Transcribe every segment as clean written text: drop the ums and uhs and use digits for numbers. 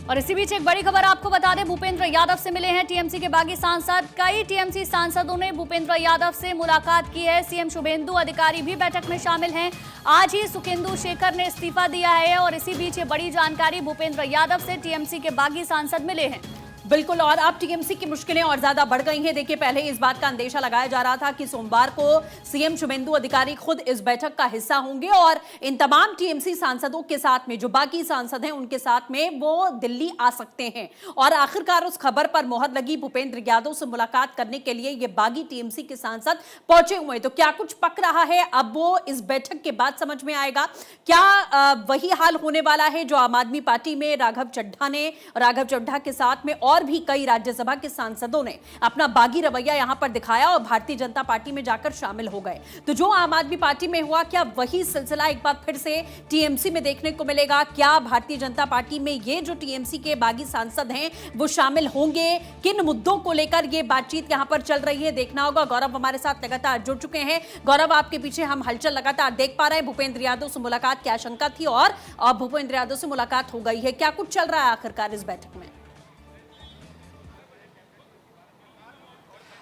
और इसी बीच एक बड़ी खबर आपको बता दें, भूपेंद्र यादव से मिले हैं टीएमसी के बागी सांसद। कई टीएमसी सांसदों ने भूपेंद्र यादव से मुलाकात की है। सीएम शुभेंदु अधिकारी भी बैठक में शामिल हैं। आज ही सुखेंदु शेखर ने इस्तीफा दिया है और इसी बीच ये बड़ी जानकारी, भूपेंद्र यादव से टीएमसी के बागी सांसद मिले हैं। बिल्कुल, और अब टीएमसी की मुश्किलें और ज्यादा बढ़ गई हैं। देखिए, पहले इस बात का अंदेशा लगाया जा रहा था कि सोमवार को सीएम शुभेंदु अधिकारी खुद इस बैठक का हिस्सा होंगे और इन तमाम टीएमसी सांसदों के साथ में, जो बाकी सांसद हैं उनके साथ में, वो दिल्ली आ सकते हैं। और आखिरकार उस खबर पर मोहर लगी। भूपेंद्र यादव से मुलाकात करने के लिए ये बागी टीएमसी के सांसद पहुंचे हुए। तो क्या कुछ पक रहा है, अब वो इस बैठक के बाद समझ में आएगा। क्या वही हाल होने वाला है जो आम आदमी पार्टी में राघव चड्ढा के साथ में और भी कई राज्यसभा के सांसदों ने अपना बागी रवैया यहां पर दिखाया और भारतीय जनता पार्टी में जाकर शामिल हो गए। तो जो आम आदमी पार्टी में हुआ, क्या वही सिलसिला एक बार फिर से टीएमसी में देखने को मिलेगा? क्या भारतीय जनता पार्टी में ये जो टीएमसी के बागी सांसद हैं वो शामिल होंगे? किन मुद्दों को लेकर ये बातचीत यहां पर चल रही है, देखना होगा। गौरव हमारे साथ लगातार जुड़ चुके हैं। गौरव, आपके पीछे हम हलचल लगातार देख पा रहे हैं। भूपेंद्र यादव से मुलाकात की आशंका थी और अब भूपेंद्र यादव से मुलाकात हो गई है। क्या कुछ चल रहा है आखिरकार इस बैठक में?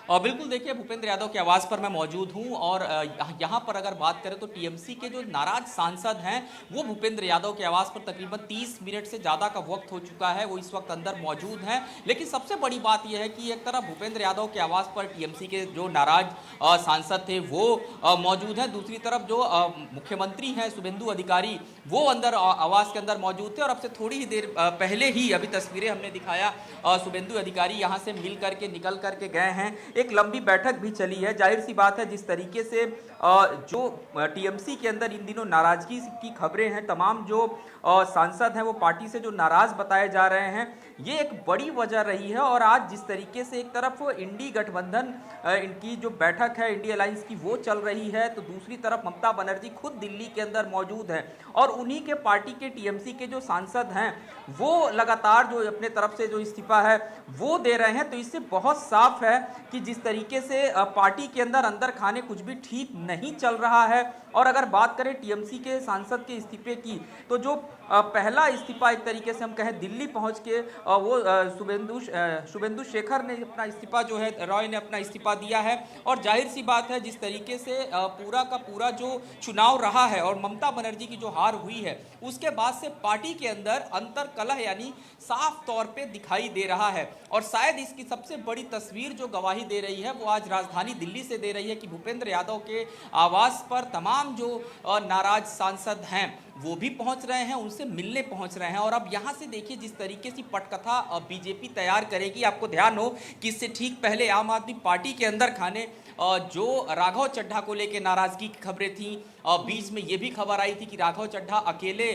और बिल्कुल देखिए, भूपेंद्र यादव के आवास पर मैं मौजूद हूं और यहां पर अगर बात करें तो टीएमसी के जो नाराज सांसद हैं वो भूपेंद्र यादव के आवास पर तकरीबन 30 मिनट से ज़्यादा का वक्त हो चुका है, वो इस वक्त अंदर मौजूद हैं। लेकिन सबसे बड़ी बात यह है कि एक तरफ भूपेंद्र यादव के आवास पर टीएमसी के जो नाराज सांसद थे वो मौजूद हैं, दूसरी तरफ जो मुख्यमंत्री हैं शुभेंदु अधिकारी वो अंदर आवास के अंदर मौजूद थे। और अब से थोड़ी ही देर पहले ही अभी तस्वीरें हमने दिखाया, शुभेंदु अधिकारी यहाँ से मिल करके निकल करके गए हैं। एक लंबी बैठक भी चली है। जाहिर सी बात है, जिस तरीके से जो टीएमसी के अंदर इन दिनों नाराजगी की खबरें हैं, तमाम जो सांसद हैं वो पार्टी से जो नाराज बताए जा रहे हैं, ये एक बड़ी वजह रही है। और आज जिस तरीके से एक तरफ इंडी गठबंधन इनकी जो बैठक है इंडी अलायंस की वो चल रही है, तो दूसरी तरफ ममता बनर्जी खुद दिल्ली के अंदर मौजूद है और उन्हीं के पार्टी के टीएमसी के जो सांसद हैं वो लगातार जो अपने तरफ से जो इस्तीफा है वो दे रहे हैं। तो इससे बहुत साफ है कि जिस तरीके से पार्टी के अंदर खाने कुछ भी ठीक नहीं चल रहा है। और अगर बात करें टीएमसी के सांसद के इस्तीफे की, तो जो पहला इस्तीफा एक तरीके से हम कहें दिल्ली पहुंच के वो शुभेंदु शेखर ने अपना इस्तीफा जो है, रॉय ने अपना इस्तीफा दिया है। और जाहिर सी बात है, जिस तरीके से पूरा का पूरा जो चुनाव रहा है और ममता बनर्जी की जो हार हुई है उसके बाद से पार्टी के अंदर अंतर कलह यानी साफ तौर पे दिखाई दे रहा है। और शायद इसकी सबसे बड़ी तस्वीर जो गवाही दे रही है वो आज राजधानी दिल्ली से दे रही है कि भूपेंद्र यादव के आवास पर तमाम जो नाराज सांसद हैं वो भी पहुंच रहे हैं, उनसे मिलने पहुंच रहे हैं। और अब यहां से देखिए जिस तरीके से पटकथा बीजेपी तैयार करेगी। आपको ध्यान हो कि इससे ठीक पहले आम आदमी पार्टी के अंदर खाने जो राघव चड्ढा को लेकर नाराजगी की खबरें थी, बीच में ये भी खबर आई थी कि राघव चड्ढा अकेले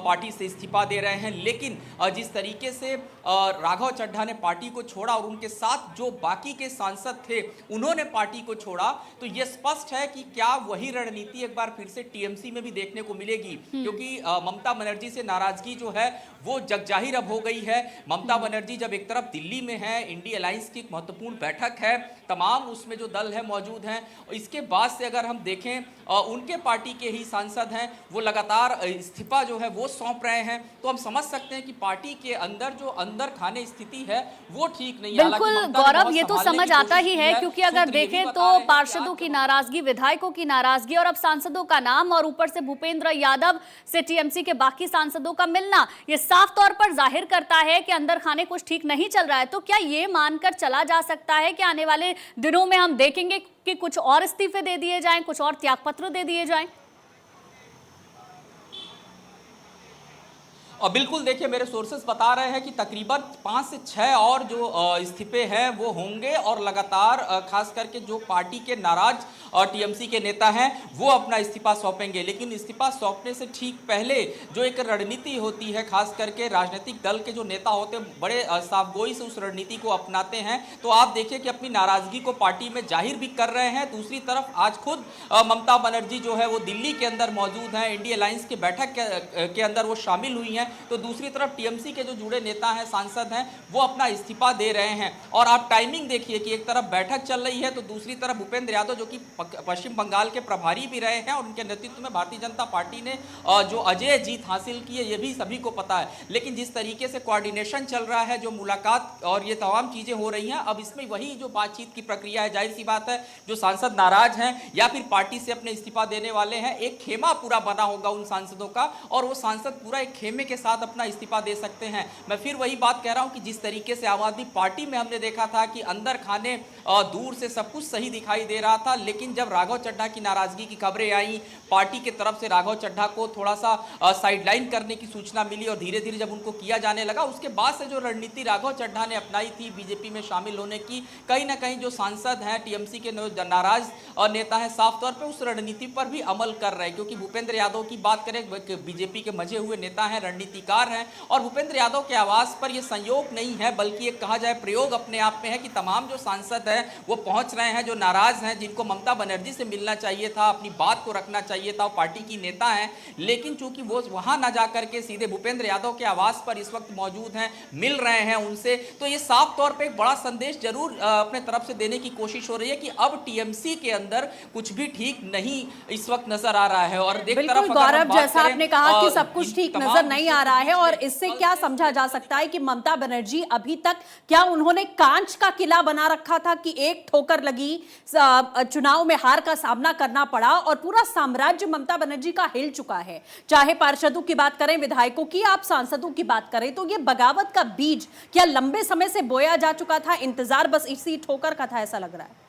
पार्टी से इस्तीफा दे रहे हैं। लेकिन जिस तरीके से राघव चड्ढा ने पार्टी को छोड़ा और उनके साथ जो बाकी के सांसद थे उन्होंने पार्टी को छोड़ा, तो ये स्पष्ट है कि क्या वही रणनीति एक बार फिर से टीएमसी में भी देखने को मिलेगी। क्योंकि ममता बनर्जी से नाराजगी जो है वो जगजाहिर अब हो गई है। ममता बनर्जी जब एक तरफ दिल्ली में है, इंडी अलायंस की एक महत्वपूर्ण बैठक है, तमाम उसमें जो दल है मौजूद हैं, इसके बाद से अगर हम देखें उनके पार्टी के ही सांसद हैं वो लगातार इस्तीफा जो है वो सौंप रहे हैं। तो हम समझ सकते हैं कि पार्टी के अंदर जो अंदर खाने स्थिति है वो ठीक नहीं है। बिल्कुल गौरव, ये तो समझ आता ही है क्योंकि अगर देखें तो पार्षदों की नाराजगी, विधायकों की नाराजगी और अब सांसदों का नाम और ऊपर से भूपेंद्र यादव से टीएमसी के बाकी सांसदों का मिलना, ये साफ तौर पर जाहिर करता है कि अंदर खाने कुछ ठीक नहीं चल रहा है। तो क्या ये मानकर चला जा सकता है कि आने वाले दिनों में हम देखेंगे कि कुछ और इस्तीफे दे दिए जाएं, कुछ और त्यागपत्र दे दिए जाएं? और बिल्कुल देखिए, मेरे सोर्सेस बता रहे हैं कि तकरीबन 5 से 6 और जो इस्तीफे हैं वो होंगे और लगातार खास करके जो पार्टी के नाराज और टीएमसी के नेता हैं वो अपना इस्तीफा सौंपेंगे। लेकिन इस्तीफा सौंपने से ठीक पहले जो एक रणनीति होती है, खास करके राजनीतिक दल के जो नेता होते हैं बड़े साफगोई से उस रणनीति को अपनाते हैं। तो आप देखिए कि अपनी नाराजगी को पार्टी में जाहिर भी कर रहे हैं। दूसरी तरफ आज खुद ममता बनर्जी जो है वो दिल्ली के अंदर मौजूद हैं, इंडी अलायंस की बैठक के अंदर वो शामिल हुई हैं। तो दूसरी तरफ टीएमसी के जो जुड़े नेता हैं, सांसद हैं, वो अपना इस्तीफा दे रहे हैं। और आप टाइमिंग देखिए कि एक तरफ बैठक चल रही है तो दूसरी तरफ भूपेंद्र यादव जो कि पश्चिम बंगाल के प्रभारी भी रहे हैं और उनके नेतृत्व में भारतीय जनता पार्टी ने जो अजय जीत हासिल की है, ये भी सभी को पता है। लेकिन जिस तरीके से कोऑर्डिनेशन चल रहा है, जो मुलाकात और ये तमाम चीजें हो रही हैं, अब इसमें वही जो बातचीत की प्रक्रिया है, जाहिर सी बात है जो सांसद नाराज हैं या फिर पार्टी से अपने इस्तीफा देने वाले हैं, एक खेमा पूरा बना होगा उन सांसदों का और वो सांसद पूरा एक खेमे के साथ अपना इस्तीफा दे सकते हैं। मैं फिर वही बात कह रहा हूं कि जिस तरीके से आम आदमी पार्टी में हमने देखा था कि अंदर खाने दूर से सब कुछ सही दिखाई दे रहा था, लेकिन जब राघव चड्ढा की नाराजगी की खबरें आई, पार्टी की तरफ से राघव चड्ढा को थोड़ा सा साइडलाइन करने की सूचना मिली और धीरे धीरे जब उनको किया जाने लगा, उसके बाद से जो रणनीति राघव चड्ढा ने अपनाई थी बीजेपी में शामिल होने की, कहीं ना कहीं जो सांसद हैं टीएमसी के नाराज नेता हैं, साफ तौर पे उस रणनीति पर भी अमल कर रहे हैं। क्योंकि भूपेंद्र यादव की बात करें, बीजेपी के मजे हुए नेता हैं, रणनीतिकार हैं और भूपेंद्र यादव के आवास पर यह संयोग नहीं है बल्कि एक कहा जाए प्रयोग अपने आप में है कि तमाम जो सांसद हैं वो पहुंच रहे हैं, जो नाराज हैं, जिनको ममता बनर्जी से मिलना चाहिए था, अपनी बात को रखना चाहिए था, पार्टी की नेता हैं, लेकिन चूंकि वो वहां ना जाकर के सीधे भूपेंद्र यादव के आवास पर इस वक्त मौजूद हैं, मिल रहे हैं उनसे, तो ये साफ तौर पे एक बड़ा संदेश जरूर अपने तरफ से देने की कोशिश हो रही है कि अब टीएमसी के अंदर कुछ भी ठीक नहीं इस वक्त नजर आ रहा है। और बिल्कुल गौरव, जैसा आपने कहा कि सब कुछ ठीक नजर नहीं आ रहा है और इससे क्या समझा जा सकता है कि ममता बनर्जी अभी तक क्या उन्होंने कांच का किला बना रखा था कि एक ठोकर लगी, चुनाव में हार का सामना करना पड़ा और पूरा साम्राज्य ममता बनर्जी का हिल चुका है। चाहे पार्षदों की बात करें, विधायकों की, आप सांसदों की बात करें, तो ये बगावत का बीज क्या लंबे समय से बोया जा चुका था, इंतजार बस इसी ठोकर का था, ऐसा लग रहा है।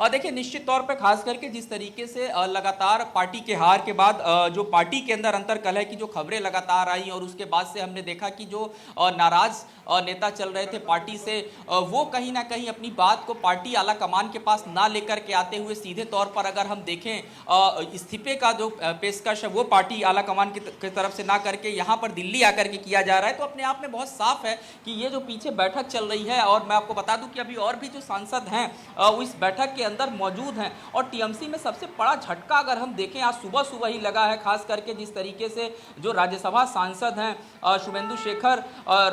और देखिए निश्चित तौर पे खास करके जिस तरीके से लगातार पार्टी के हार के बाद जो पार्टी के अंदर अंतर्कलह की जो खबरें लगातार आई और उसके बाद से हमने देखा कि जो नाराज नेता चल रहे थे पार्टी से, वो कहीं ना कहीं अपनी बात को पार्टी आला कमान के पास ना लेकर के आते हुए सीधे तौर पर अगर हम देखें इस्तीफे का जो पेशकश है वो पार्टी आला कमान की तरफ से ना करके यहाँ पर दिल्ली आकर के किया जा रहा है, तो अपने आप में बहुत साफ है कि ये जो पीछे बैठक चल रही है। और मैं आपको बता दूं कि अभी और भी जो सांसद हैं वो इस बैठक के अंदर मौजूद हैं और टीएमसी में सबसे बड़ा झटका अगर हम देखें आज सुबह सुबह ही लगा है, खास करके जिस तरीके से जो राज्यसभा सांसद हैं शुभेंदु शेखर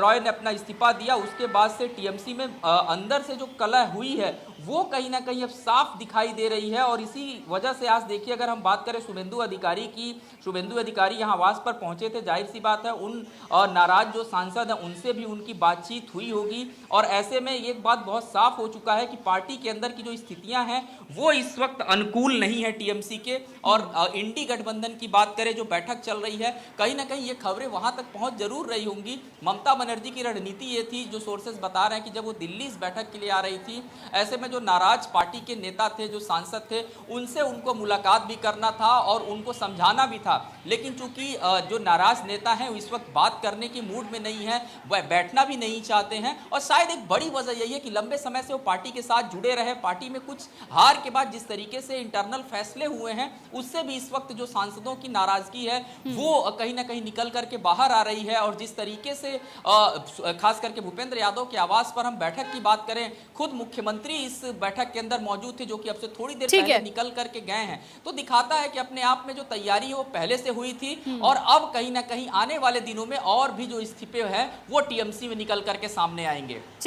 रॉय ने अपना इस्तीफा दिया, उसके बाद से टीएमसी में अंदर से जो कलह हुई है वो कहीं ना कहीं अब साफ दिखाई दे रही है। और इसी वजह से आज देखिए अगर हम बात करें शुभेंदु अधिकारी की, शुभेंदु अधिकारी यहाँ आवास पर पहुंचे थे, जाहिर सी बात है उन नाराज जो सांसद हैं उनसे भी उनकी बातचीत हुई होगी और ऐसे में एक बात बहुत साफ हो चुका है कि पार्टी के अंदर की जो स्थितियां हैं वो इस वक्त अनुकूल नहीं है टीएमसी के। और इंडी गठबंधन की बात करें, जो बैठक चल रही है, कहीं ना कहीं ये खबरें वहां तक पहुंच जरूर रही होंगी। ममता बनर्जी की रणनीति ये थी, जो सोर्सेज बता रहे हैं कि जब वो दिल्ली इस बैठक के लिए आ रही थी, ऐसे में जो नाराज पार्टी के नेता थे, जो सांसद थे, उनसे उनको मुलाकात भी करना था और उनको समझाना भी था। लेकिन चूंकि जो नाराज नेता हैं इस वक्त बात करने की मूड में नहीं है, वह बैठना भी नहीं चाहते हैं और शायद एक बड़ी वजह यही है कि लंबे समय से वो पार्टी के साथ जुड़े रहे। पार्टी में कुछ हार के बाद जिस तरीके से इंटरनल फैसले हुए हैं उससे भी इस वक्त जो सांसदों की नाराजगी है वो कहीं ना कहीं निकल करके बाहर आ रही है। और जिस तरीके से खास करके भूपेंद्र यादव के आवास पर हम बैठक की बात करें, खुद मुख्यमंत्री इस बैठक के अंदर मौजूद थे, जो कि अब से थोड़ी देर पहले निकल करके गए हैं, तो दिखाता है कि अपने आप में जो तैयारी है वो पहले से हुई थी और अब कहीं ना कहीं आने वाले दिनों में और भी जो इस्तीफे हैं वो टीएमसी में निकल करके सामने आएंगे।